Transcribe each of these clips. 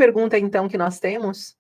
pergunta, então, que nós temos: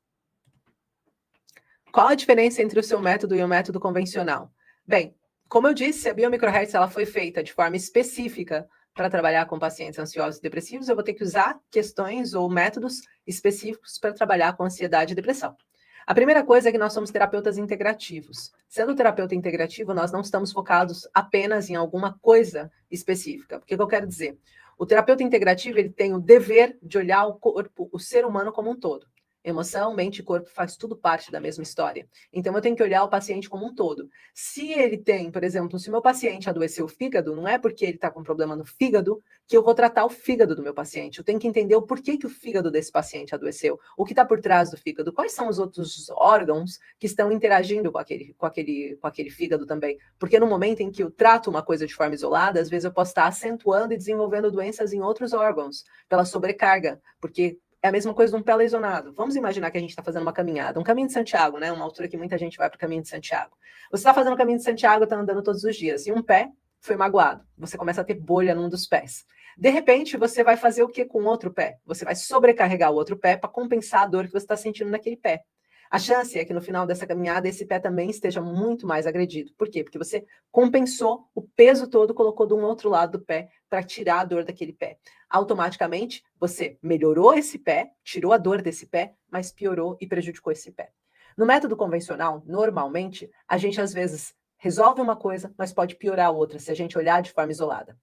qual a diferença entre o seu método e o método convencional? Bem, como eu disse, a biomicrohertz ela foi feita de forma específica para trabalhar com pacientes ansiosos e depressivos. Eu vou ter que usar questões ou métodos específicos para trabalhar com ansiedade e depressão. A primeira coisa é que nós somos terapeutas integrativos. Sendo terapeuta integrativo, nós não estamos focados apenas em alguma coisa específica. O que eu quero dizer? O terapeuta integrativo ele tem o dever de olhar o corpo, o ser humano como um todo. Emoção, mente e corpo faz tudo parte da mesma história. Então, eu tenho que olhar o paciente como um todo. Se ele tem, por exemplo, se o meu paciente adoeceu o fígado, não é porque ele está com problema no fígado que eu vou tratar o fígado do meu paciente. Eu tenho que entender o porquê que o fígado desse paciente adoeceu, o que está por trás do fígado, quais são os outros órgãos que estão interagindo com aquele fígado também. Porque no momento em que eu trato uma coisa de forma isolada, às vezes eu posso estar acentuando e desenvolvendo doenças em outros órgãos, pela sobrecarga, porque é a mesma coisa de um pé lesionado. Vamos imaginar que a gente está fazendo uma caminhada, um caminho de Santiago, né? Uma altura que muita gente vai para o caminho de Santiago. Você está fazendo o caminho de Santiago, está andando todos os dias, e um pé foi magoado. Você começa a ter bolha num dos pés. De repente, você vai fazer o que com o outro pé? Você vai sobrecarregar o outro pé para compensar a dor que você está sentindo naquele pé. A chance é que no final dessa caminhada esse pé também esteja muito mais agredido. Por quê? Porque você compensou o peso todo, colocou de um outro lado do pé para tirar a dor daquele pé. Automaticamente, você melhorou esse pé, tirou a dor desse pé, mas piorou e prejudicou esse pé. No método convencional, normalmente, a gente às vezes resolve uma coisa, mas pode piorar a outra, se a gente olhar de forma isolada.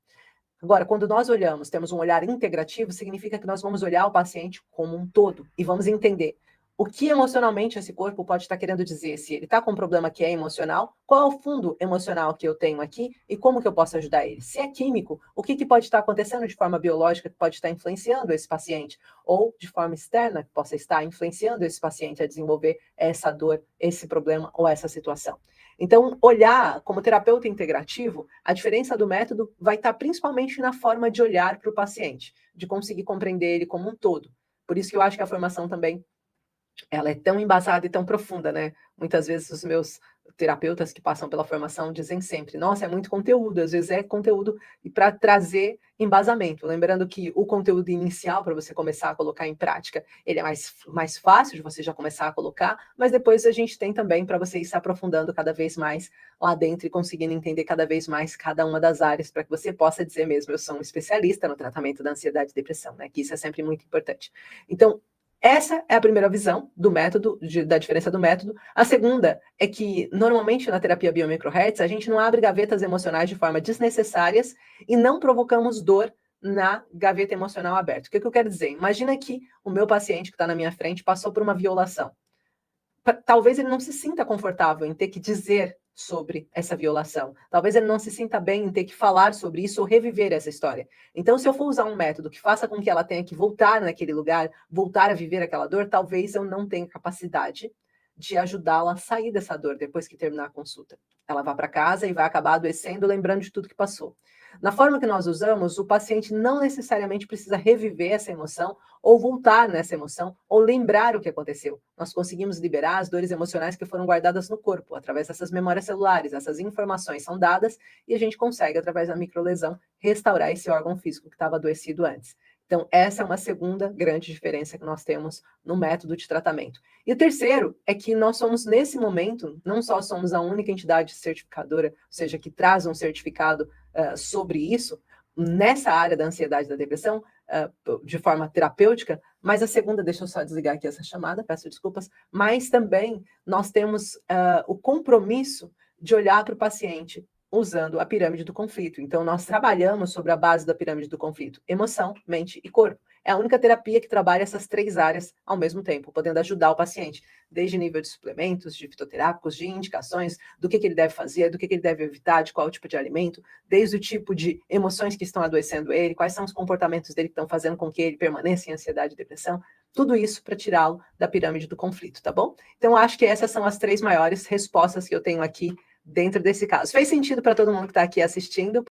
Agora, quando nós olhamos, temos um olhar integrativo, significa que nós vamos olhar o paciente como um todo e vamos entender o que emocionalmente esse corpo pode estar querendo dizer. Se ele está com um problema que é emocional, qual é o fundo emocional que eu tenho aqui e como que eu posso ajudar ele? Se é químico, o que pode estar acontecendo de forma biológica que pode estar influenciando esse paciente? Ou de forma externa que possa estar influenciando esse paciente a desenvolver essa dor, esse problema ou essa situação? Então, olhar como terapeuta integrativo, a diferença do método vai estar principalmente na forma de olhar para o paciente, de conseguir compreender ele como um todo. Por isso que eu acho que a formação também ela é tão embasada e tão profunda, né? Muitas vezes os meus terapeutas que passam pela formação dizem sempre, nossa, é muito conteúdo, às vezes é conteúdo e para trazer embasamento. Lembrando que o conteúdo inicial, para você começar a colocar em prática, ele é mais fácil de você já começar a colocar, mas depois a gente tem também para você ir se aprofundando cada vez mais lá dentro e conseguindo entender cada vez mais cada uma das áreas, para que você possa dizer mesmo, eu sou um especialista no tratamento da ansiedade e depressão, né? Que isso é sempre muito importante. Então, essa é a primeira visão do método, da diferença do método. A segunda é que, normalmente, na terapia biomicrohertz, a gente não abre gavetas emocionais de forma desnecessárias e não provocamos dor na gaveta emocional aberta. O que eu quero dizer? Imagina que o meu paciente que está na minha frente passou por uma violação. Talvez ele não se sinta confortável em ter que dizer sobre essa violação. Talvez ele não se sinta bem em ter que falar sobre isso ou reviver essa história. Então, se eu for usar um método que faça com que ela tenha que voltar naquele lugar, voltar a viver aquela dor, talvez eu não tenha capacidade de ajudá-la a sair dessa dor depois que terminar a consulta. Ela vai para casa e vai acabar adoecendo, lembrando de tudo que passou. Na forma que nós usamos, o paciente não necessariamente precisa reviver essa emoção ou voltar nessa emoção ou lembrar o que aconteceu. Nós conseguimos liberar as dores emocionais que foram guardadas no corpo, através dessas memórias celulares. Essas informações são dadas e a gente consegue, através da microlesão, restaurar esse órgão físico que estava adoecido antes. Então, essa é uma segunda grande diferença que nós temos no método de tratamento. E o terceiro é que nós somos, nesse momento, não só somos a única entidade certificadora, ou seja, que traz um certificado sobre isso, nessa área da ansiedade e da depressão, de forma terapêutica, mas a segunda, deixa eu só desligar aqui essa chamada, peço desculpas, mas também nós temos o compromisso de olhar para o paciente usando a pirâmide do conflito. Então, nós trabalhamos sobre a base da pirâmide do conflito: emoção, mente e corpo. É a única terapia que trabalha essas três áreas ao mesmo tempo, podendo ajudar o paciente, desde nível de suplementos, de fitoterápicos, de indicações, do que ele deve fazer, do que ele deve evitar, de qual tipo de alimento, desde o tipo de emoções que estão adoecendo ele, quais são os comportamentos dele que estão fazendo com que ele permaneça em ansiedade e depressão, tudo isso para tirá-lo da pirâmide do conflito, tá bom? Então, acho que essas são as três maiores respostas que eu tenho aqui dentro desse caso. Fez sentido para todo mundo que está aqui assistindo?